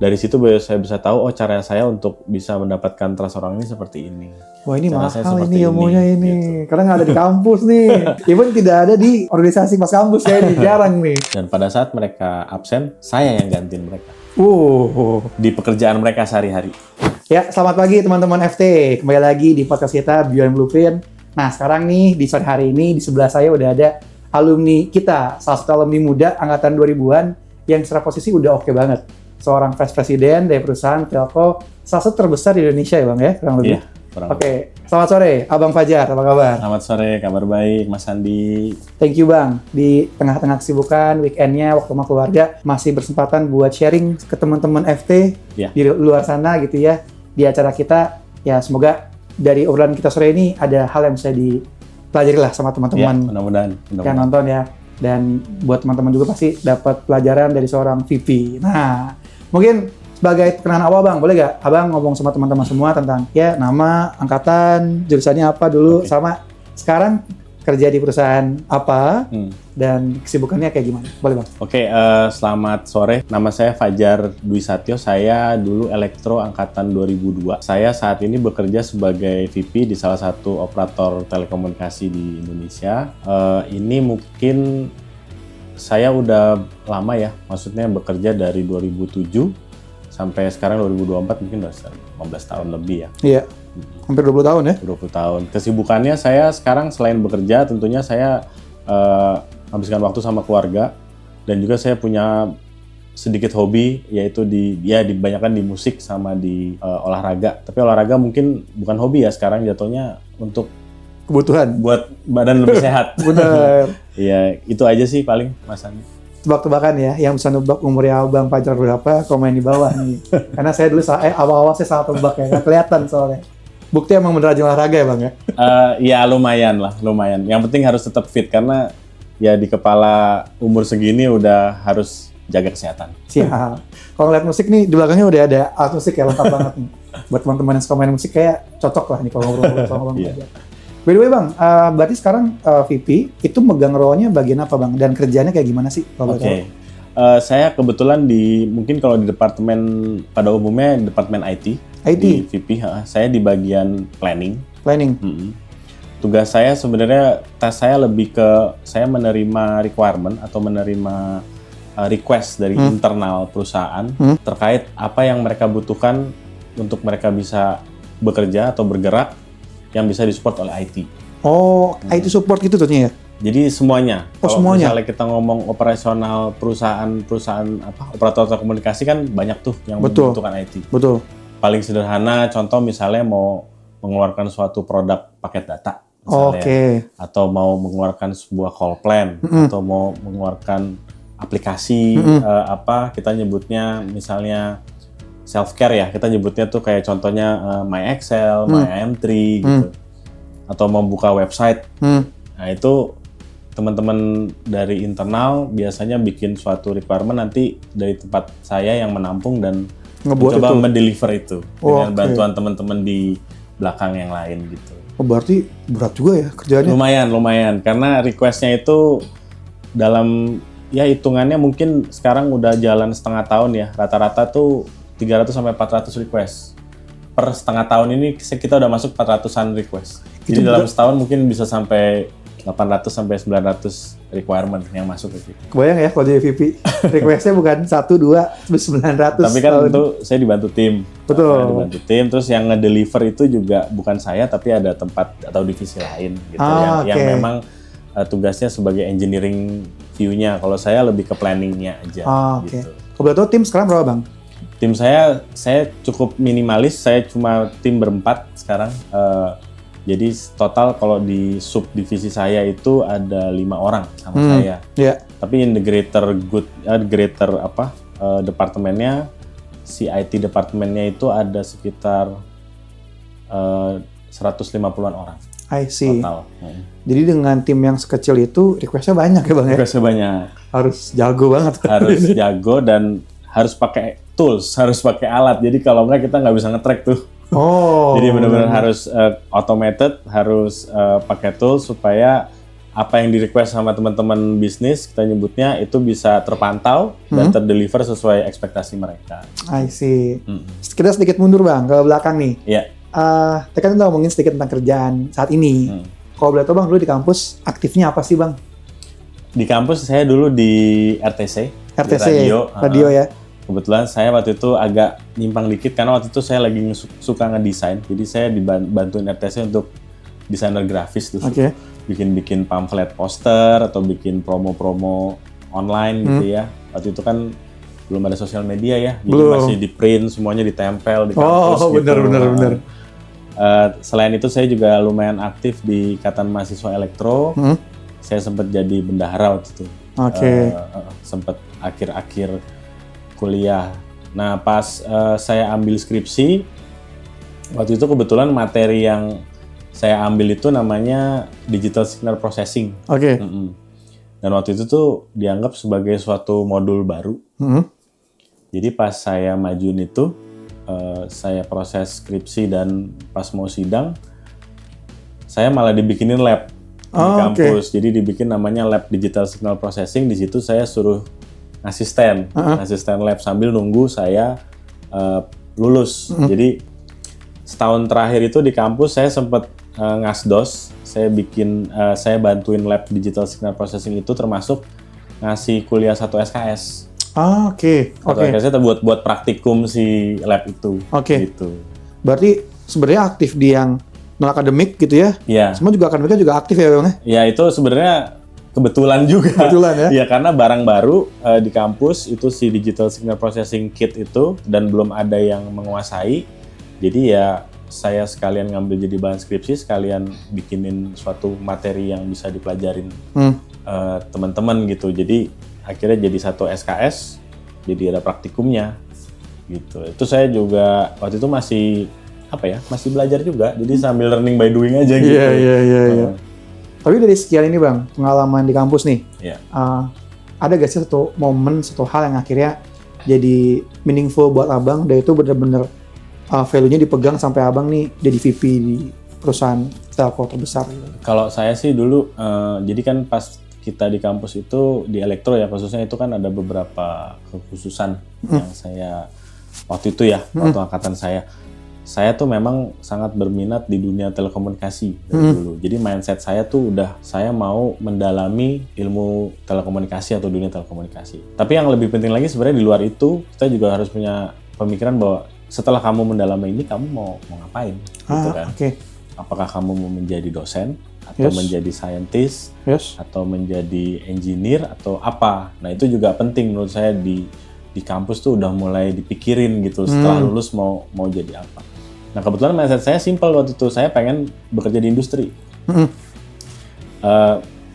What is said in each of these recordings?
dari situ saya bisa tahu cara saya untuk bisa mendapatkan trust orang ini seperti ini. Wah ini Cara mahal ini ilmunya ini. gitu. Karena nggak ada di kampus nih. Even tidak ada di organisasi pas kampus ya ini jarang nih. Dan pada saat mereka absen, saya yang gantiin mereka. Di pekerjaan mereka sehari-hari. Ya, selamat pagi teman-teman FT. Kembali lagi di podcast kita Beyond Blueprint. Nah, sekarang nih di sore hari ini di sebelah saya udah ada alumni kita, salah satu alumni muda angkatan 2000-an yang secara posisi udah oke banget. Seorang vice president dari perusahaan telco salah satu terbesar di Indonesia ya Bang ya, kurang lebih. Iya, kurang Oke, selamat sore Abang Fajar, apa kabar? Selamat sore, kabar baik Mas Andi. Thank you Bang, di tengah-tengah kesibukan, weekendnya, waktu sama keluarga, masih bersempatan buat sharing ke teman-teman FT di luar sana gitu ya, di acara kita. Ya semoga dari obrolan kita sore ini ada hal yang bisa dipelajari lah sama teman-teman mudah-mudahan. yang nonton ya. Dan buat teman-teman juga pasti dapat pelajaran dari seorang VP. Nah, mungkin sebagai perkenalan awal Bang, boleh gak Abang ngomong sama teman-teman semua tentang ya nama, angkatan, jurusannya apa dulu, sama sekarang kerja di perusahaan apa, dan kesibukannya kayak gimana? Boleh Bang? Oke, selamat sore. Nama saya Fajar Dwi Satyo. Saya dulu elektro angkatan 2002. Saya saat ini bekerja sebagai VP di salah satu operator telekomunikasi di Indonesia. Ini mungkin saya udah lama ya, maksudnya bekerja dari 2007 sampai sekarang 2024, mungkin udah 15 tahun lebih ya. Iya, hampir 20 tahun ya? 20 tahun. Kesibukannya saya sekarang selain bekerja, tentunya saya habiskan waktu sama keluarga, dan juga saya punya sedikit hobi, yaitu dibanyakan di musik sama di olahraga. Tapi olahraga mungkin bukan hobi ya, sekarang jatuhnya untuk kebutuhan buat badan lebih sehat. Benar. Iya, itu aja sih paling Mas Andi. Tebak-tebakan ya, yang bisa nebak umurnya Abang Fajar berapa, komen di bawah nih. Karena saya dulu awal-awal saya salah tebak ya, nggak kelihatan soalnya. Bukti emang bener rajin olahraga ya Bang ya? Ya lumayan. Yang penting harus tetap fit, karena ya di kepala umur segini udah harus jaga kesehatan. Siap. Kalau ngeliat musik nih, di belakangnya udah ada alat musik ya, lengkap banget nih. Buat teman-teman yang suka main musik kayak cocok lah nih kalau ngobrol-ngobrol sama Bang Fajar. By the way Bang, berarti sekarang VP itu megang role-nya bagian apa Bang? Dan kerjanya kayak gimana sih? Oke. Saya kebetulan mungkin kalau di departemen pada umumnya departemen IT. Di VP, saya di bagian planning. Tugas saya sebenarnya, saya lebih ke saya menerima requirement atau menerima request dari internal perusahaan terkait apa yang mereka butuhkan untuk mereka bisa bekerja atau bergerak yang bisa disupport oleh IT. IT support gitu tentunya ya? Jadi semuanya. Kalau semuanya. Misalnya kita ngomong operasional perusahaan operator telekomunikasi kan banyak tuh yang membutuhkan IT. Betul. Paling sederhana contoh misalnya mau mengeluarkan suatu produk paket data misalnya, atau mau mengeluarkan sebuah call plan, atau mau mengeluarkan aplikasi kita nyebutnya misalnya self care ya, kita nyebutnya tuh kayak contohnya My Excel, My AM3 gitu, atau membuka website. Nah itu teman-teman dari internal biasanya bikin suatu requirement, nanti dari tempat saya yang menampung dan mencoba mendeliver itu dengan bantuan teman-teman di belakang yang lain gitu. Berarti berat juga ya kerjaannya? Lumayan, karena requestnya itu dalam hitungannya mungkin sekarang udah jalan setengah tahun ya, rata-rata tuh 300 sampai 400 request. Per setengah tahun ini kita udah masuk 400-an request. Jadi dalam setahun mungkin bisa sampai 800 sampai 900 requirement yang masuk ke kita. Kebayang ya kalau jadi VP, request-nya bukan 1, 2, 900. Tapi kan tentu saya dibantu tim. Betul. Dibantu tim, terus yang nge-deliver itu juga bukan saya, tapi ada tempat atau divisi lain gitu yang memang tugasnya sebagai engineering view-nya. Kalau saya lebih ke planning-nya aja gitu. Kalau boleh tahu tim sekarang berapa Bang? Tim saya cukup minimalis, saya cuma tim berempat sekarang. Jadi total kalau di subdivisi saya itu ada 5 orang sama saya. Tapi in the greater departemennya, si IT departemennya itu ada sekitar 150-an orang. I see. Total. Jadi dengan tim yang sekecil itu request-nya banyak ya Bang ya? Request-nya banyak. Harus jago banget. Harus jago dan harus pakai tools, harus pakai alat. Jadi kalau enggak kita nggak bisa nge-track tuh. Jadi benar-benar harus automated, harus pakai tools supaya apa yang di-request sama teman-teman bisnis, kita nyebutnya itu bisa terpantau dan terdeliver sesuai ekspektasi mereka. I see. Kita sedikit mundur Bang, ke belakang nih. Iya. Tadi kan kita ngomongin sedikit tentang kerjaan saat ini. Kalau boleh tahu Bang, dulu di kampus aktifnya apa sih Bang? Di kampus saya dulu di RTC, di radio ya. Kebetulan saya waktu itu agak nyimpang dikit karena waktu itu saya lagi suka ngedesain. Jadi saya dibantuin RTC untuk desainer grafis tuh. Oke. Bikin pamflet poster atau bikin promo-promo online gitu ya. Waktu itu kan belum ada sosial media ya, jadi masih di print, semuanya ditempel di kampus gitu. Bener. Selain itu saya juga lumayan aktif di Ikatan Mahasiswa Elektro. Saya sempat jadi bendahara waktu itu. Sempat akhir-akhir kuliah. Nah pas saya ambil skripsi, waktu itu kebetulan materi yang saya ambil itu namanya Digital Signal Processing. Dan waktu itu tuh dianggap sebagai suatu modul baru. Jadi pas saya majuin itu, saya proses skripsi dan pas mau sidang, saya malah dibikinin lab di kampus. Jadi dibikin namanya Lab Digital Signal Processing. Di situ saya suruh asisten lab sambil nunggu saya lulus. Jadi setahun terakhir itu di kampus saya sempat ngasdos, saya bantuin lab digital signal processing itu termasuk ngasih kuliah 1 SKS. SKS itu buat praktikum si lab itu. Gitu. Berarti sebenarnya aktif di yang non akademik gitu ya? Iya. Semua juga akademiknya juga aktif ya Bang? Ya itu sebenarnya kebetulan juga. Ya? Iya karena barang baru di kampus itu si digital signal processing kit itu dan belum ada yang menguasai. Jadi ya saya sekalian ngambil jadi bahan skripsi, sekalian bikinin suatu materi yang bisa dipelajarin teman-teman gitu. Jadi akhirnya jadi 1 SKS, jadi ada praktikumnya gitu. Itu saya juga waktu itu masih belajar juga, jadi sambil learning by doing aja gitu. Iya. Tapi dari sekian ini Bang, pengalaman di kampus nih, ada gak sih satu hal yang akhirnya jadi meaningful buat Abang, dan itu bener-bener value-nya dipegang sampai Abang nih jadi VP di perusahaan telco terbesar. Kalau saya sih dulu, jadi kan pas kita di kampus itu di elektro ya khususnya itu kan ada beberapa kekhususan yang saya waktu itu ya, waktu angkatan saya tuh memang sangat berminat di dunia telekomunikasi dari dulu. Jadi mindset saya tuh saya mau mendalami ilmu telekomunikasi atau dunia telekomunikasi. Tapi yang lebih penting lagi sebenarnya di luar itu kita juga harus punya pemikiran bahwa setelah kamu mendalami ini, kamu mau ngapain, gitu kan? Apakah kamu mau menjadi dosen, atau menjadi scientist, atau menjadi engineer, atau apa? Nah itu juga penting menurut saya di kampus tuh udah mulai dipikirin gitu. Setelah lulus mau jadi apa? Nah kebetulan mindset saya simple waktu itu, saya pengen bekerja di industri.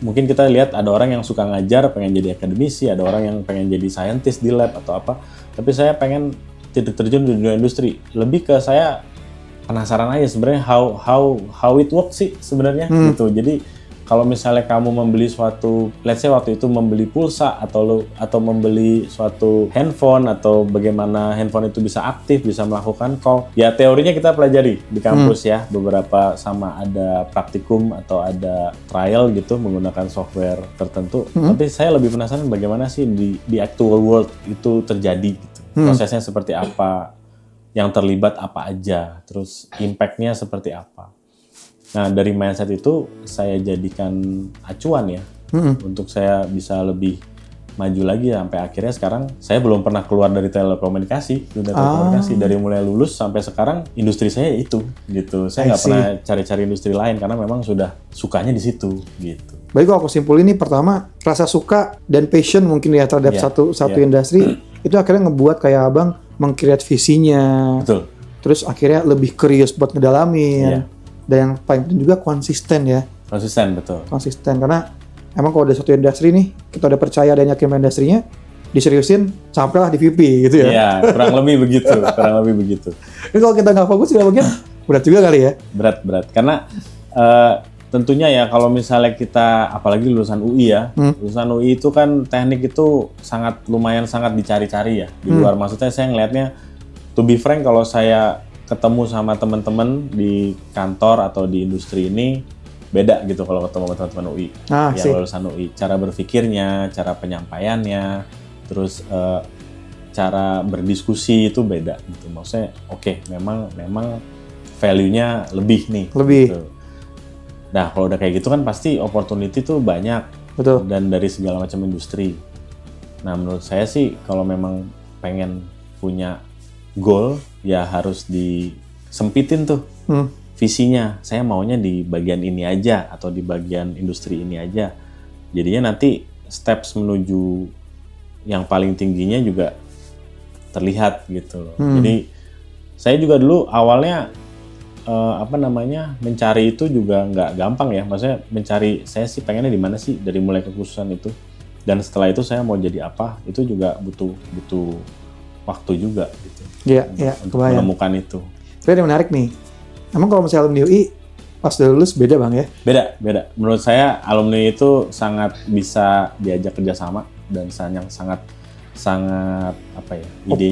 Mungkin kita lihat ada orang yang suka ngajar, pengen jadi akademisi, ada orang yang pengen jadi scientist di lab atau apa. Tapi saya pengen titik terjun di dunia industri. Lebih ke saya penasaran aja sebenarnya how it works sih sebenarnya gitu. Jadi kalau misalnya kamu membeli suatu, let's say waktu itu membeli pulsa atau membeli suatu handphone atau bagaimana handphone itu bisa aktif, bisa melakukan call. Ya teorinya kita pelajari di kampus ya, beberapa sama ada praktikum atau ada trial gitu menggunakan software tertentu. Tapi saya lebih penasaran bagaimana sih di actual world itu terjadi gitu. Prosesnya seperti apa, yang terlibat apa aja, terus impact-nya seperti apa. Nah dari mindset itu saya jadikan acuan ya untuk saya bisa lebih maju lagi sampai akhirnya sekarang saya belum pernah keluar dari telekomunikasi, dunia telekomunikasi. Dari mulai lulus sampai sekarang industri saya itu gitu. Saya nggak pernah cari-cari industri lain karena memang sudah sukanya di situ gitu. Baik, kalau aku simpulin ini pertama rasa suka dan passion mungkin ya terhadap satu industri itu akhirnya ngebuat kayak Abang meng-create visinya. Betul. Terus akhirnya lebih curious buat ngedalamin. Dan yang paling penting juga konsisten ya. Konsisten, betul. Konsisten, karena emang kalau ada satu industri nih, kita udah percaya dan yakin sama industrinya, diseriusin, sampailah di VP gitu ya. Iya, kurang lebih begitu. Ini kalau kita nggak fokus ya mungkin berat juga kali ya? Berat. Karena tentunya ya kalau misalnya kita, apalagi lulusan UI ya, lulusan UI itu kan teknik itu lumayan sangat dicari-cari ya. Di luar, maksudnya saya ngelihatnya, to be frank kalau saya ketemu sama teman-teman di kantor atau di industri ini, beda gitu kalau ketemu sama teman-teman UI yang lulusan UI. Cara berpikirnya, cara penyampaiannya, terus cara berdiskusi itu beda gitu. Maksudnya oke, memang value-nya lebih nih. Gitu. Nah, kalau udah kayak gitu kan pasti opportunity tuh banyak. Betul. Dan dari segala macam industri. Nah, menurut saya sih kalau memang pengen punya goal ya harus disempitin tuh visinya. Saya maunya di bagian ini aja atau di bagian industri ini aja. Jadinya nanti steps menuju yang paling tingginya juga terlihat gitu loh. Jadi saya juga dulu awalnya mencari itu juga nggak gampang ya. Maksudnya mencari saya sih pengennya di mana sih dari mulai kekhususan itu. Dan setelah itu saya mau jadi apa itu juga butuh waktu juga gitu. Iya, untuk menemukan itu. Tapi yang menarik nih. Emang kalau misalnya alumni UI pas udah lulus beda Bang ya? Beda. Menurut saya alumni itu sangat bisa diajak kerjasama dan sangat apa ya?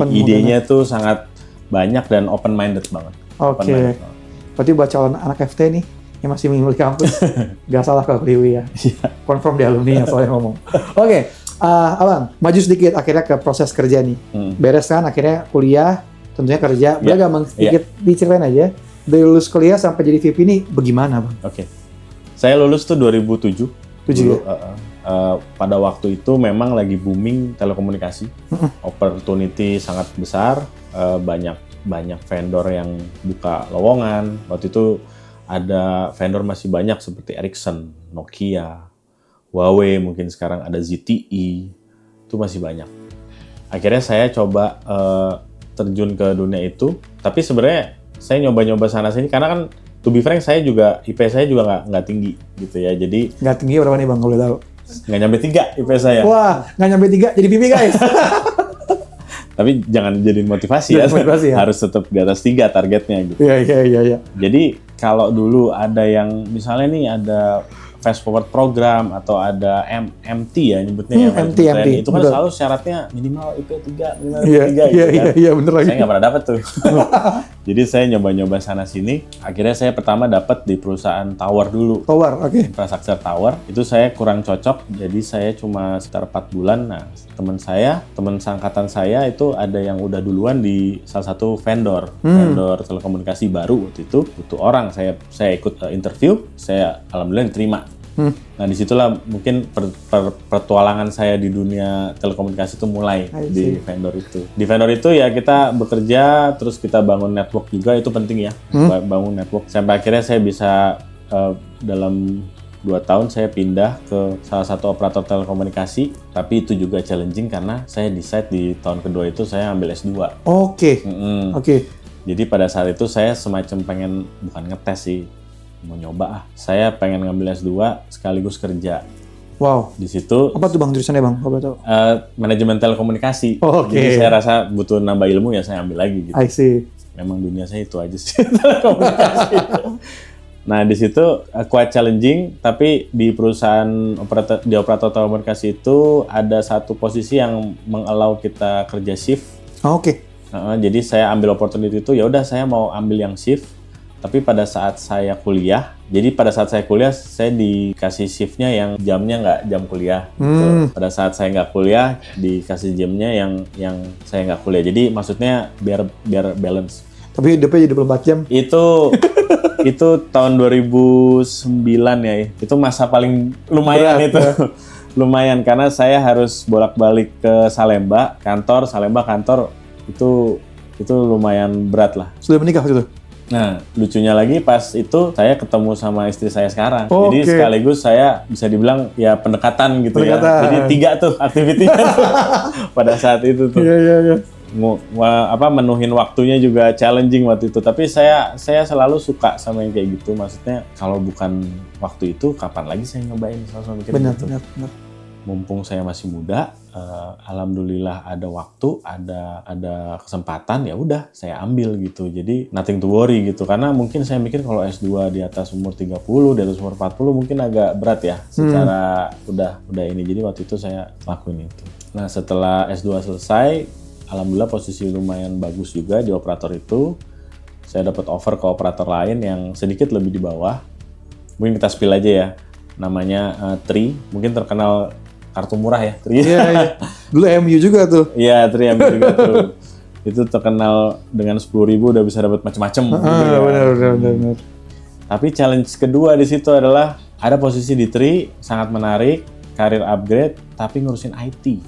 Idenya tuh sangat banyak dan open minded banget. Oke. Berarti buat calon anak FT nih yang masih memilih kampus, nggak salah kalau UI ya. Confirm di alumni yang soalnya ngomong. Oke, Abang, maju sedikit akhirnya ke proses kerja nih. Beres kan akhirnya kuliah, tentunya kerja. Boleh nggak Bang sedikit diceritain aja dari lulus kuliah sampai jadi VP ini bagaimana Bang? Oke. Saya lulus tuh 2007. Dulu, pada waktu itu memang lagi booming telekomunikasi. Opportunity sangat besar, banyak vendor yang buka lowongan. Waktu itu ada vendor masih banyak seperti Ericsson, Nokia, Huawei, mungkin sekarang ada ZTE, itu masih banyak. Akhirnya saya coba terjun ke dunia itu, tapi sebenarnya saya nyoba-nyoba sana-sini karena kan to be frank saya juga IP saya juga nggak tinggi gitu ya, jadi nggak tinggi berapa nih Bang kalau boleh tahu? Nggak nyampe 3 IP saya. Wah, nggak nyampe 3 jadi VP guys. Tapi jangan jadiin motivasi ya. Harus tetap di atas 3 targetnya gitu. Iya. Jadi kalau dulu ada yang misalnya nih ada fast forward program atau ada MT ya nyebutnya MT. Itu kan selalu syaratnya minimal IP 3, minimal IP 3 Iya, bener lagi. Saya nggak pernah dapet tuh. Jadi saya nyoba-nyoba sana-sini. Akhirnya saya pertama dapat di perusahaan tower dulu. Tower, oke. Infrastruktur tower. Itu saya kurang cocok, jadi saya cuma sekitar 4 bulan. Nah, teman seangkatan saya itu ada yang udah duluan di salah satu vendor telekomunikasi baru waktu itu. Butuh orang, saya ikut interview, saya alhamdulillah diterima. Nah, disitulah mungkin pertualangan saya di dunia telekomunikasi itu mulai di vendor itu. Di vendor itu ya kita bekerja, terus kita bangun network juga, itu penting ya, bangun network. Sampai akhirnya saya bisa dalam 2 tahun saya pindah ke salah satu operator telekomunikasi, tapi itu juga challenging karena saya decide di tahun kedua itu saya ambil S2. Oke. Jadi pada saat itu saya semacam pengen, bukan ngetes sih, mau nyoba saya pengen ngambil S2 sekaligus kerja. Wow. Di situ apa tuh Bang jurusannya Bang? Apa tuh? Manajemen telekomunikasi. Jadi saya rasa butuh nambah ilmu ya saya ambil lagi gitu. I see. Memang dunia saya itu aja sih telekomunikasi. Nah, di situ quite challenging, tapi di perusahaan operator telekomunikasi itu ada satu posisi yang mengallow kita kerja shift. Jadi saya ambil opportunity itu, ya udah saya mau ambil yang shift. Tapi pada saat saya kuliah, saya dikasih shiftnya yang jamnya nggak jam kuliah. Gitu. Pada saat saya nggak kuliah, dikasih jamnya yang saya nggak kuliah. Jadi maksudnya biar balance. Tapi hidupnya jadi 24 jam? Itu tahun 2009 ya. Itu masa paling lumayan itu. Lumayan karena saya harus bolak-balik ke Salemba kantor, itu lumayan berat lah. Sudah menikah waktu itu? Nah, lucunya lagi pas itu saya ketemu sama istri saya sekarang. Jadi sekaligus saya bisa dibilang ya pendekatan gitu ya. Jadi 3 tuh aktivitinya tuh pada saat itu tuh. Iya. Menuhin waktunya juga challenging waktu itu. Tapi saya selalu suka sama yang kayak gitu. Maksudnya kalau bukan waktu itu kapan lagi saya nyobain, selalu mikir gitu. Benar. Mumpung saya masih muda, alhamdulillah ada waktu, ada kesempatan, ya udah saya ambil gitu. Jadi nothing to worry gitu. Karena mungkin saya mikir kalau S2 di atas umur 30, di atas umur 40 mungkin agak berat ya secara udah ini. Jadi waktu itu saya lakuin itu. Nah, setelah S2 selesai, alhamdulillah posisi lumayan bagus juga di operator itu. Saya dapat offer ke operator lain yang sedikit lebih di bawah. mungkin kita spill aja ya. Namanya Tri, mungkin terkenal kartu murah ya, Tri. Iya. Dulu MU juga tuh. Iya, Tri MU juga tuh. Itu terkenal dengan 10.000 udah bisa dapat macam-macam. Benar. Tapi challenge kedua di situ adalah ada posisi di Tri sangat menarik, karir upgrade, tapi ngurusin IT.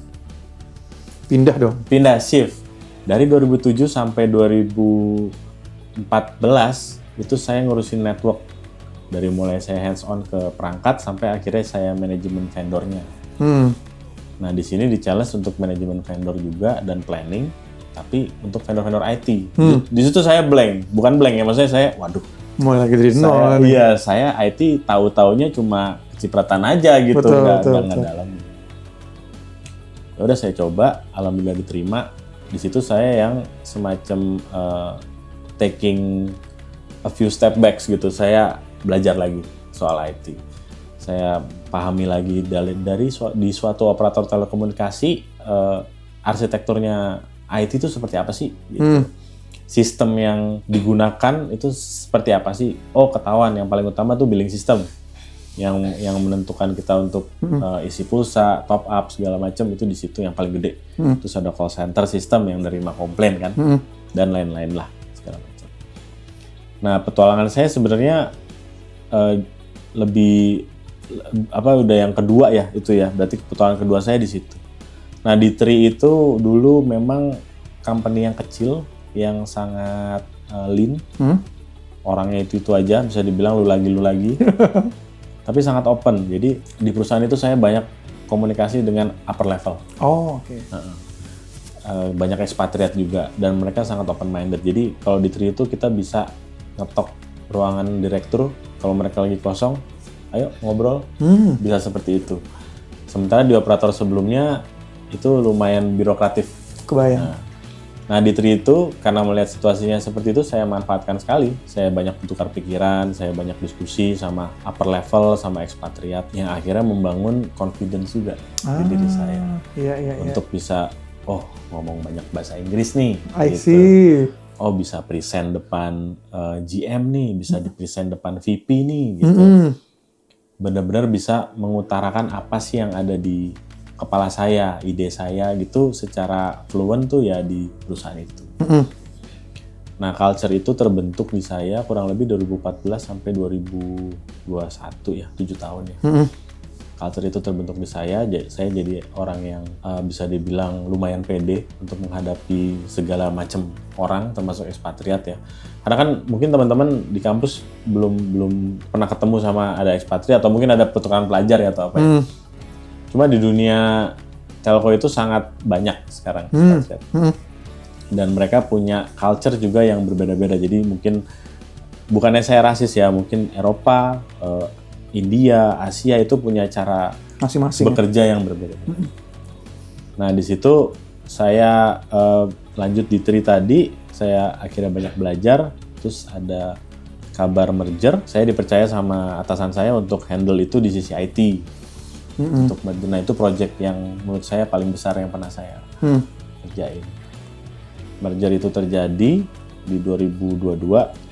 Pindah dong. Pindah shift. Dari 2007 sampai 2014 itu saya ngurusin network. Dari mulai saya hands on ke perangkat sampai akhirnya saya manajemen vendornya. Nah di sini di challenge untuk manajemen vendor juga dan planning, tapi untuk vendor-vendor IT. Di situ saya bukan blank ya, maksudnya saya waduh. Mulai lagi dari nol. Iya, saya IT tahu-taunya cuma kecipratan aja gitu, nggak dalam. Ya udah saya coba, alhamdulillah diterima. Di situ saya yang semacam taking a few step back gitu. Saya belajar lagi soal IT. Saya pahami lagi di suatu operator telekomunikasi arsitekturnya IT itu seperti apa sih? Gitu. Sistem yang digunakan itu seperti apa sih? Oh, ketahuan yang paling utama tuh billing system yang menentukan kita untuk isi pulsa, top up segala macam itu di situ yang paling gede. Terus ada call center system yang nerima komplain kan dan lain-lain lah segala macam. Nah, petualangan saya sebenarnya udah yang kedua ya itu ya. Berarti petualangan kedua saya di situ. Nah, di Tri itu dulu memang company yang kecil yang sangat lean. Orangnya itu aja, bisa dibilang lu lagi. Tapi sangat open. Jadi di perusahaan itu saya banyak komunikasi dengan upper level. Oh, oke. Banyak ekspatriat juga dan mereka sangat open minded. Jadi kalau di Tri itu kita bisa ngetok ruangan direktur kalau mereka lagi kosong, ayo ngobrol. Bisa seperti itu. Sementara di operator sebelumnya itu lumayan birokratif. Kebayang. Nah di Tri itu karena melihat situasinya seperti itu saya manfaatkan sekali. Saya banyak bertukar pikiran, saya banyak diskusi sama upper level, sama ekspatriat yang akhirnya membangun confidence juga di diri saya. Untuk bisa, ngomong banyak bahasa Inggris nih. I see. Oh bisa present depan GM nih, bisa di present depan VP nih gitu. Benar-benar bisa mengutarakan apa sih yang ada di kepala saya, ide saya gitu secara fluent tuh ya di perusahaan itu. Nah, culture itu terbentuk di saya kurang lebih 2014 sampai 2021 ya, 7 tahun ya. Culture itu terbentuk di saya jadi orang yang bisa dibilang lumayan pede untuk menghadapi segala macam orang termasuk ekspatriat ya. Karena kan mungkin teman-teman di kampus belum pernah ketemu sama ada ekspatriat atau mungkin ada pertukaran pelajar ya atau apa ya. Cuma di dunia telco itu sangat banyak sekarang. Dan mereka punya culture juga yang berbeda-beda. Jadi mungkin bukannya saya rasis ya, mungkin Eropa, India, Asia itu punya cara masing-masing bekerja yang berbeda. Nah di situ saya lanjut di Tri tadi, saya akhirnya banyak belajar. Terus ada kabar merger, saya dipercaya sama atasan saya untuk handle itu di sisi IT. Untuk nah itu project yang menurut saya paling besar yang pernah saya kerjain. Merger itu terjadi di 2022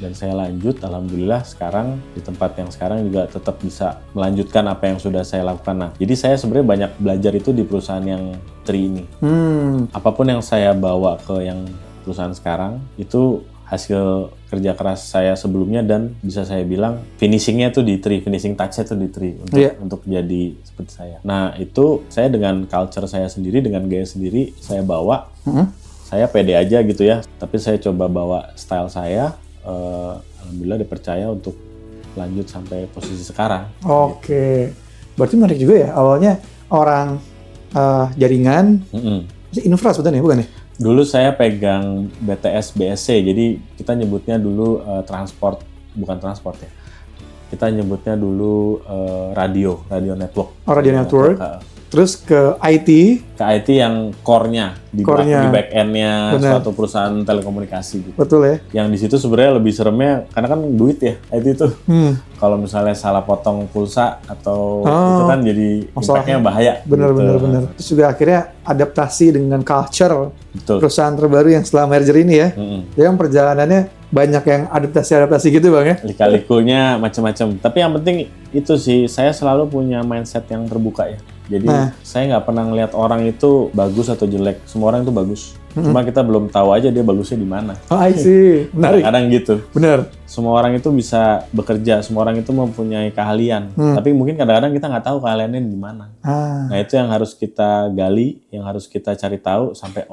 dan saya lanjut, alhamdulillah sekarang di tempat yang sekarang juga tetap bisa melanjutkan apa yang sudah saya lakukan. Nah, jadi saya sebenarnya banyak belajar itu di perusahaan yang Tri ini. Apapun yang saya bawa ke yang perusahaan sekarang itu hasil kerja keras saya sebelumnya dan bisa saya bilang finishingnya tuh di Tri, finishing touch-nya tuh di Tri untuk jadi seperti saya. Nah itu saya dengan culture saya sendiri, dengan gaya sendiri saya bawa, saya pede aja gitu ya, tapi saya coba bawa style saya, alhamdulillah dipercaya untuk lanjut sampai posisi sekarang. Oke, berarti menarik juga ya, awalnya orang jaringan, infra sebetulnya bukan ya? Dulu saya pegang BTS BSC, jadi kita nyebutnya dulu bukan transport ya. Kita nyebutnya dulu radio network. Oh, radio network. terus ke IT. Ke IT yang core-nya, di back end-nya suatu perusahaan telekomunikasi gitu. Betul ya. Yang di situ sebenarnya lebih seremnya, karena kan duit ya IT itu. Kalau misalnya salah potong pulsa atau itu kan jadi impact-nya bahaya. Bener. Terus juga akhirnya adaptasi dengan culture perusahaan terbaru yang setelah merger ini ya. Jadi kan perjalanannya banyak yang adaptasi gitu Bang ya. Lika-likunya macam-macam. Tapi yang penting itu sih, saya selalu punya mindset yang terbuka ya. Jadi saya nggak pernah ngelihat orang itu bagus atau jelek. Semua orang itu bagus. Cuma kita belum tahu aja dia bagusnya di mana. Oh, I see. Menarik. Kadang gitu. Benar. Semua orang itu bisa bekerja. Semua orang itu mempunyai keahlian. Tapi mungkin kadang-kadang kita nggak tahu keahliannya di mana. Nah itu yang harus kita gali, yang harus kita cari tahu sampai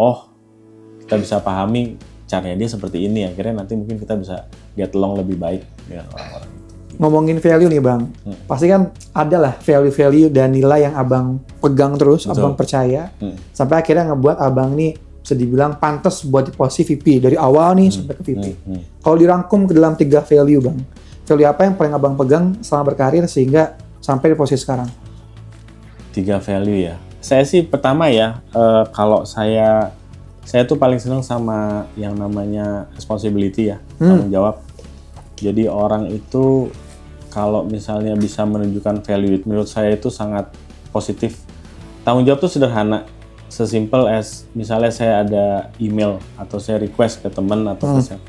kita bisa pahami caranya dia seperti ini. Akhirnya nanti mungkin kita bisa get along lebih baik dengan orang-orang itu. Ngomongin value nih Bang, pasti kan ada lah value-value dan nilai yang Abang pegang terus, Abang percaya, sampai akhirnya ngebuat Abang nih bisa dibilang pantas buat di posisi VP dari awal nih sampai ke VP. Kalau dirangkum ke dalam 3 value Bang, value apa yang paling Abang pegang selama berkarir sehingga sampai di posisi sekarang? 3 value ya. Saya sih pertama ya, kalau saya tuh paling senang sama yang namanya responsibility ya, tanggung jawab. Jadi orang itu kalau misalnya bisa menunjukkan value, menurut saya itu sangat positif. Tanggung jawab itu sederhana, sesimpel as misalnya saya ada email atau saya request ke teman atau ke siapa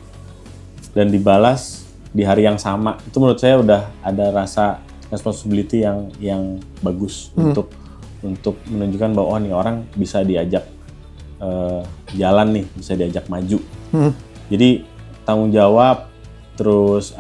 dan dibalas di hari yang sama, itu menurut saya udah ada rasa responsibility yang bagus untuk menunjukkan bahwa nih orang bisa diajak jalan nih, bisa diajak maju. Jadi tanggung jawab, terus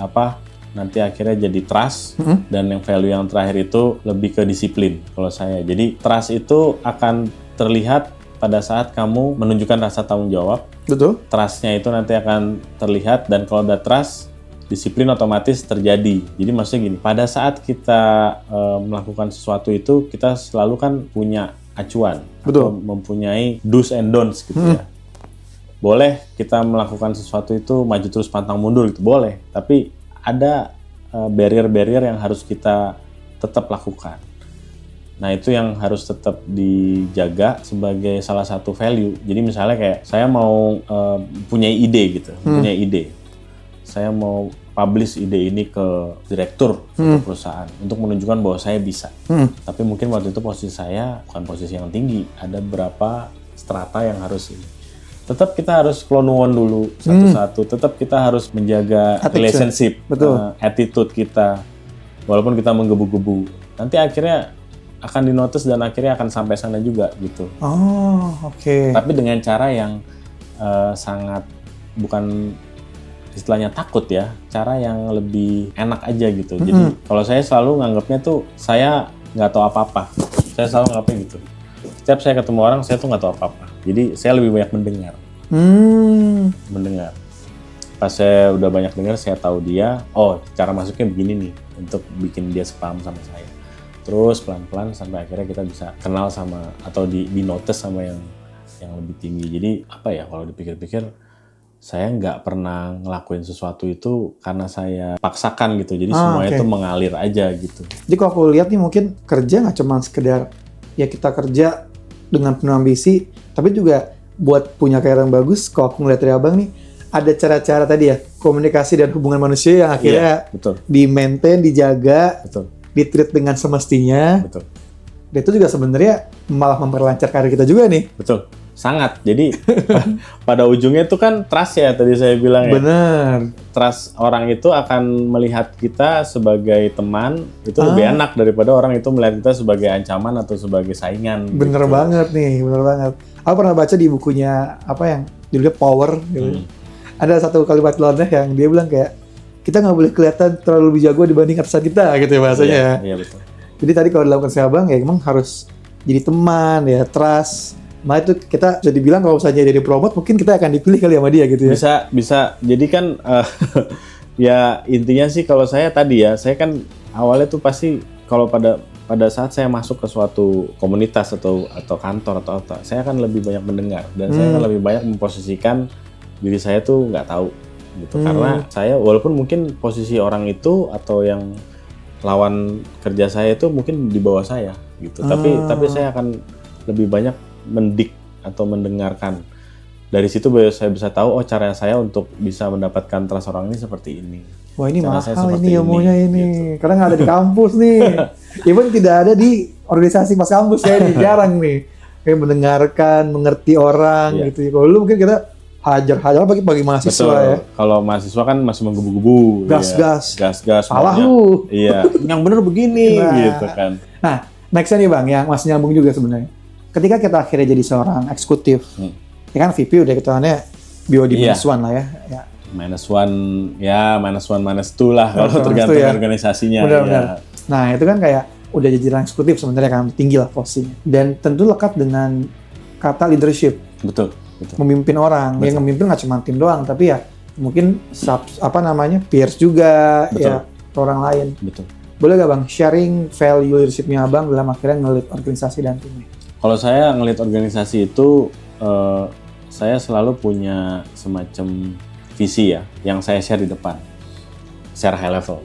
nanti akhirnya jadi trust, dan yang value yang terakhir itu lebih ke disiplin kalau saya. Jadi trust itu akan terlihat pada saat kamu menunjukkan rasa tanggung jawab. Betul. Trust-nya itu nanti akan terlihat, dan kalau udah trust, disiplin otomatis terjadi. Jadi maksudnya gini, pada saat kita melakukan sesuatu itu, kita selalu kan punya acuan. Betul. Atau mempunyai do's and don'ts gitu ya. Boleh kita melakukan sesuatu itu maju terus pantang mundur gitu, boleh. Tapi ada barrier-barrier yang harus kita tetap lakukan. Nah itu yang harus tetap dijaga sebagai salah satu value. Jadi misalnya kayak saya mau punya ide gitu, punya ide. Saya mau publish ide ini ke direktur suatu perusahaan untuk menunjukkan bahwa saya bisa. Tapi mungkin waktu itu posisi saya bukan posisi yang tinggi. Ada beberapa strata yang harus ini. Tetap kita harus clone dulu satu-satu. Tetap kita harus menjaga relationship, attitude kita. Walaupun kita menggebu-gebu, nanti akhirnya akan dinotis dan akhirnya akan sampai sana juga gitu. Oh, oke. Tapi dengan cara yang sangat bukan istilahnya takut ya, cara yang lebih enak aja gitu. Jadi kalau saya selalu nganggapnya tuh saya nggak tahu apa-apa. Saya selalu nganggapnya gitu. Setiap saya ketemu orang, saya tuh nggak tahu apa-apa. Jadi saya lebih banyak mendengar. Mendengar. Pas saya udah banyak dengar, saya tahu dia, cara masuknya begini nih, untuk bikin dia sepaham sama saya. Terus pelan-pelan sampai akhirnya kita bisa kenal sama, atau di-notice sama yang lebih tinggi. Jadi apa ya, kalau dipikir-pikir, saya nggak pernah ngelakuin sesuatu itu karena saya paksakan gitu. Jadi semuanya itu mengalir aja gitu. Jadi kalau aku lihat nih, mungkin kerja nggak cuma sekedar ya kita kerja dengan penuh ambisi, tapi juga buat punya karir yang bagus. Kalau aku ngeliat dari Abang nih, ada cara-cara tadi ya, komunikasi dan hubungan manusia yang akhirnya di-maintain, dijaga, di-treat dengan semestinya. Betul. Dan itu juga sebenarnya malah memperlancar karir kita juga nih. Betul. Sangat. Jadi pada ujungnya itu kan trust ya, tadi saya bilang ya. Benar. Trust orang itu akan melihat kita sebagai teman, itu lebih enak daripada orang itu melihat kita sebagai ancaman atau sebagai saingan. Bener gitu. Banget nih, bener banget. Aku pernah baca di bukunya, yang judulnya Power gitu. Ada satu kalimat Lorne yang dia bilang kayak, kita nggak boleh kelihatan terlalu lebih jago dibanding atasan kita gitu ya bahasanya. Iya, betul. Jadi tadi kalau dalam konsep Abang ya emang harus jadi teman ya, trust. Nah itu kita bisa dibilang kalau misalnya jadi promote, mungkin kita akan dipilih kali sama dia gitu ya. Bisa. Jadi kan ya intinya sih kalau saya tadi ya, saya kan awalnya tuh pasti kalau pada saat saya masuk ke suatu komunitas atau kantor atau apa, saya akan lebih banyak mendengar dan saya akan lebih banyak memposisikan diri saya tuh nggak tahu gitu. Karena saya walaupun mungkin posisi orang itu atau yang lawan kerja saya itu mungkin di bawah saya gitu. Tapi saya akan lebih banyak mendik atau mendengarkan. Dari situ saya bisa tahu cara saya untuk bisa mendapatkan trust orang ini seperti ini. Wah ini Cara mahal ini ilmunya ini. Gitu. Karena nggak ada di kampus nih. Even tidak ada di organisasi pas kampus ya ini jarang nih. Kayak mendengarkan, mengerti orang gitu. Kalau dulu mungkin kita hajar bagi mahasiswa. Betul. Ya. Kalau mahasiswa kan masih menggebu-gebu. Gas. Salah lu. Iya. Yang bener begini gitu kan. Nah, nextnya nih Bang, yang masih nyambung juga sebenarnya. Ketika kita akhirnya jadi seorang eksekutif, ya kan VP udah ketuanya BOD -1 lah ya. -1, -2 lah kalau tergantung organisasinya. Benar-benar. Ya. Nah, itu kan kayak udah jajaran eksekutif sebenarnya kan tinggi lah posisinya. Dan tentu lekat dengan kata leadership. Betul. Memimpin orang. Betul. Yang memimpin nggak cuma tim doang, tapi ya mungkin peers juga. Betul. Ya orang lain. Betul. Boleh gak Bang sharing value leadership-nya Abang dalam akhirnya nge-lead organisasi dan timnya? Kalau saya nge-lead organisasi itu saya selalu punya semacam visi ya yang saya share di depan secara high level.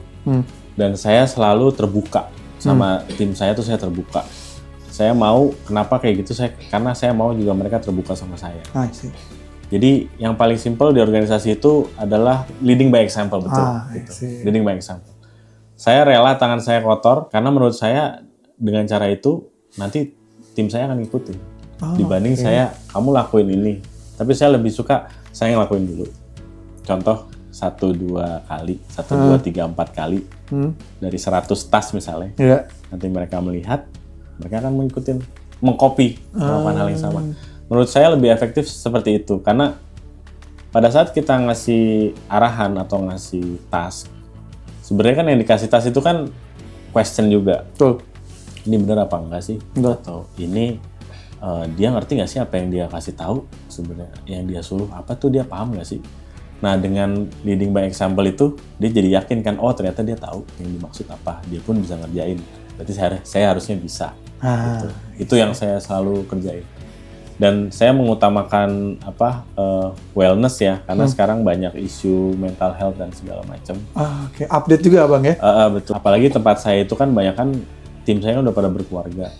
Dan saya selalu terbuka sama tim saya tuh, saya terbuka. Saya mau, kenapa kayak gitu? Karena saya mau juga mereka terbuka sama saya. Jadi yang paling simpel di organisasi itu adalah leading by example, betul. Gitu. Leading by example. Saya rela tangan saya kotor karena menurut saya dengan cara itu nanti tim saya akan ngikutin. Dibanding saya, kamu lakuin ini. Tapi saya lebih suka saya ngelakuin dulu. Contoh 1-2 kali, 1, 2, 3, 4 kali dari 100 tas misalnya. Nanti mereka melihat, mereka akan mengcopy melakukan hal yang sama. Menurut saya lebih efektif seperti itu, karena pada saat kita ngasih arahan atau ngasih task, sebenarnya kan yang dikasih task itu kan question juga. Betul. Ini benar apa enggak sih? Betul. Atau ini dia ngerti nggak sih apa yang dia kasih tahu sebenarnya, yang dia suruh apa tuh dia paham nggak sih? Nah dengan leading by example itu dia jadi yakin kan, oh ternyata dia tahu yang dimaksud apa, dia pun bisa ngerjain. Berarti saya harusnya bisa. Gitu. Itu yang saya selalu kerjain. Dan saya mengutamakan wellness ya, karena sekarang banyak isu mental health dan segala macam. Update juga Bang ya? Betul. Apalagi tempat saya itu kan banyak kan tim saya udah pada berkeluarga,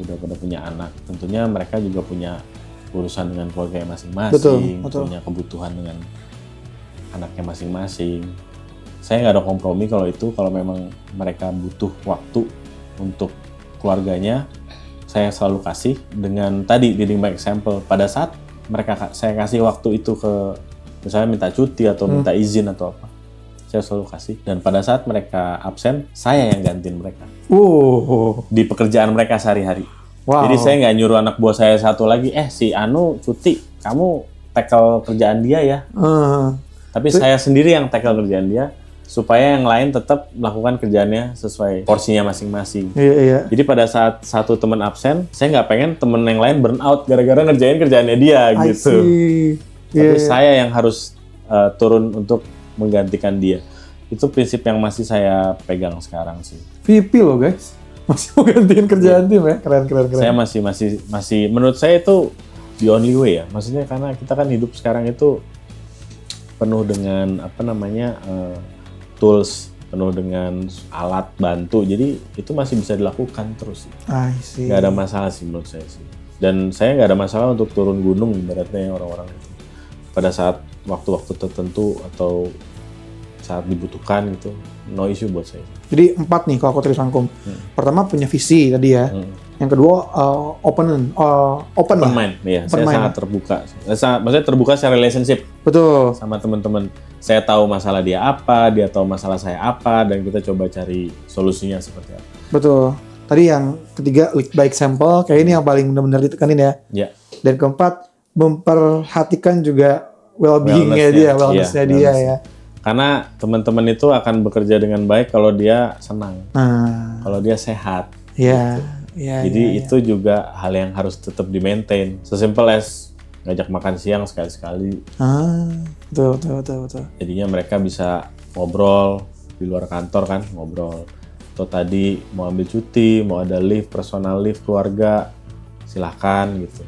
udah pada punya anak. Tentunya mereka juga punya urusan dengan keluarga masing-masing, betul. Punya kebutuhan dengan anaknya masing-masing. Saya nggak ada kompromi kalau memang mereka butuh waktu untuk keluarganya, saya selalu kasih dengan tadi leading by example. Pada saat saya kasih waktu itu ke misalnya minta cuti atau minta izin atau apa, saya selalu kasih. Dan pada saat mereka absen, saya yang gantiin mereka di pekerjaan mereka sehari-hari. Jadi saya nggak nyuruh anak buah saya satu lagi, si Anu cuti, kamu tackle kerjaan dia ya. Tapi saya sendiri yang tackle kerjaan dia, supaya yang lain tetap melakukan kerjaannya sesuai porsinya masing-masing. Iya. Jadi pada saat satu teman absen, saya nggak pengen teman yang lain burn out gara-gara ngerjain kerjaannya dia gitu. Tapi saya yang harus turun untuk menggantikan dia. Itu prinsip yang masih saya pegang sekarang sih. VP loh guys, masih mau gantiin kerjaan tim ya, keren. Saya masih menurut saya itu the only way ya. Maksudnya karena kita kan hidup sekarang itu penuh dengan tools, penuh dengan alat bantu, jadi itu masih bisa dilakukan terus. Nggak ada masalah sih menurut saya sih. Dan saya nggak ada masalah untuk turun gunung ibaratnya orang-orang itu. Pada saat waktu-waktu tertentu atau saat dibutuhkan gitu, no issue buat saya. Jadi 4 nih kalau aku terus rangkum. Pertama punya visi tadi ya. Yang kedua open mind. Iya, saya sangat terbuka. Maksudnya terbuka secara relationship. Betul. Sama teman-teman. Saya tahu masalah dia apa, dia tahu masalah saya apa, dan kita coba cari solusinya seperti apa. Betul. Tadi yang ketiga lead by example, kayak ini yang paling benar-benar ditekanin ya. Iya. Dan keempat memperhatikan juga well-being-nya dia, wellness-nya dia ya. Karena teman-teman itu akan bekerja dengan baik kalau dia senang, kalau dia sehat. Iya. Jadi itu juga hal yang harus tetap di-maintain. Sesimpel as ngajak makan siang sekali-sekali. Betul. Jadinya mereka bisa ngobrol di luar kantor kan, ngobrol. Atau tadi mau ambil cuti, mau ada leave, personal leave keluarga, silahkan gitu.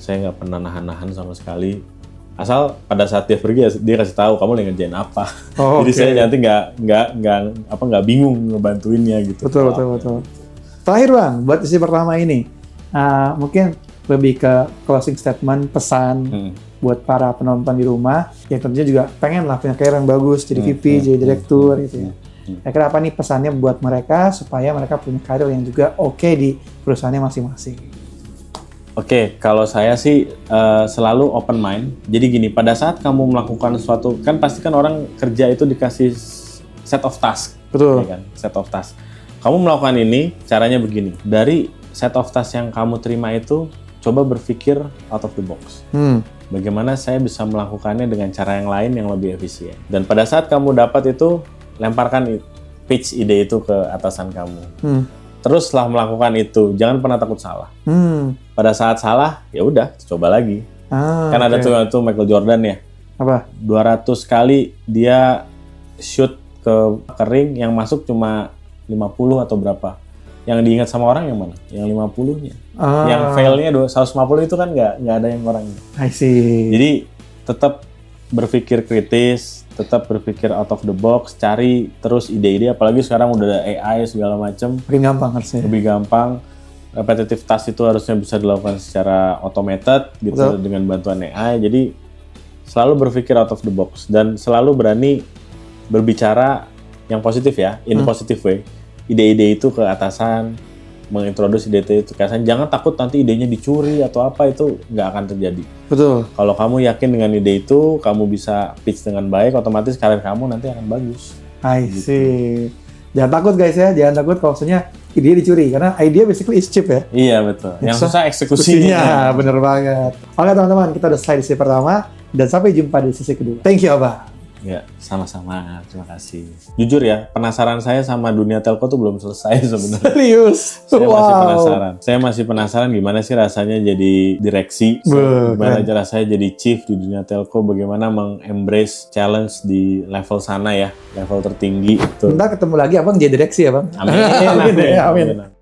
Saya nggak pernah nahan-nahan sama sekali. Asal pada saat dia pergi dia kasih tahu kamu lagi ngerjain apa. Oh, Jadi saya nanti nggak bingung ngebantuinnya gitu. Betul. Terakhir Bang, buat sesi pertama ini, mungkin lebih ke closing statement, pesan buat para penonton di rumah yang tentunya juga pengen lah punya karir yang bagus, jadi VP, jadi direktur gitu ya. Kira-kira apa nih pesannya buat mereka supaya mereka punya karir yang juga oke di perusahaannya masing-masing? Oke, kalau saya sih selalu open mind. Jadi gini, pada saat kamu melakukan sesuatu, kan pasti kan orang kerja itu dikasih set of task. Betul. Ya kan? Set of task. Kamu melakukan ini, caranya begini. Dari set of task yang kamu terima itu, coba berpikir out of the box. Bagaimana saya bisa melakukannya dengan cara yang lain yang lebih efisien. Dan pada saat kamu dapat itu, lemparkan pitch ide itu ke atasan kamu. Terus setelah melakukan itu, jangan pernah takut salah. Pada saat salah, ya udah, coba lagi. Kan ada tuh Michael Jordan ya. Apa? 200 kali dia shoot ke ring, yang masuk cuma 50 atau berapa. Yang diingat sama orang yang mana? Yang 50-nya. Yang fail-nya 150 itu kan nggak ada yang orangnya. I see. Jadi tetap berpikir kritis, tetap berpikir out of the box, cari terus ide-ide, apalagi sekarang udah ada AI segala macam. Makin gampang harusnya. Lebih gampang. Repetitive task itu harusnya bisa dilakukan secara automated gitu. Betul. Dengan bantuan AI. Jadi selalu berpikir out of the box dan selalu berani berbicara yang positif ya, in a positive way. Ide-ide itu ke atasan, mengintroduksi ide itu ke atasan. Jangan takut nanti idenya dicuri atau apa, itu nggak akan terjadi. Betul. Kalau kamu yakin dengan ide itu, kamu bisa pitch dengan baik, otomatis karir kamu nanti akan bagus. I see. Jangan takut guys ya, jangan takut kalau misalnya ide dicuri, karena idea basically is cheap ya. Iya betul. Yang susah eksekusinya. Bener banget. Oke teman-teman, kita udah selesai di sesi pertama, dan sampai jumpa di sesi kedua. Thank you Abang. Ya, sama-sama. Terima kasih. Jujur ya, penasaran saya sama dunia telco tuh belum selesai sebenarnya. Serius? Saya masih penasaran. Saya masih penasaran gimana sih rasanya jadi direksi, gimana rasanya jadi chief di dunia telco, bagaimana meng-embrace challenge di level sana ya, level tertinggi. Bentar ketemu lagi Abang jadi direksi ya Bang? Amin. Amin.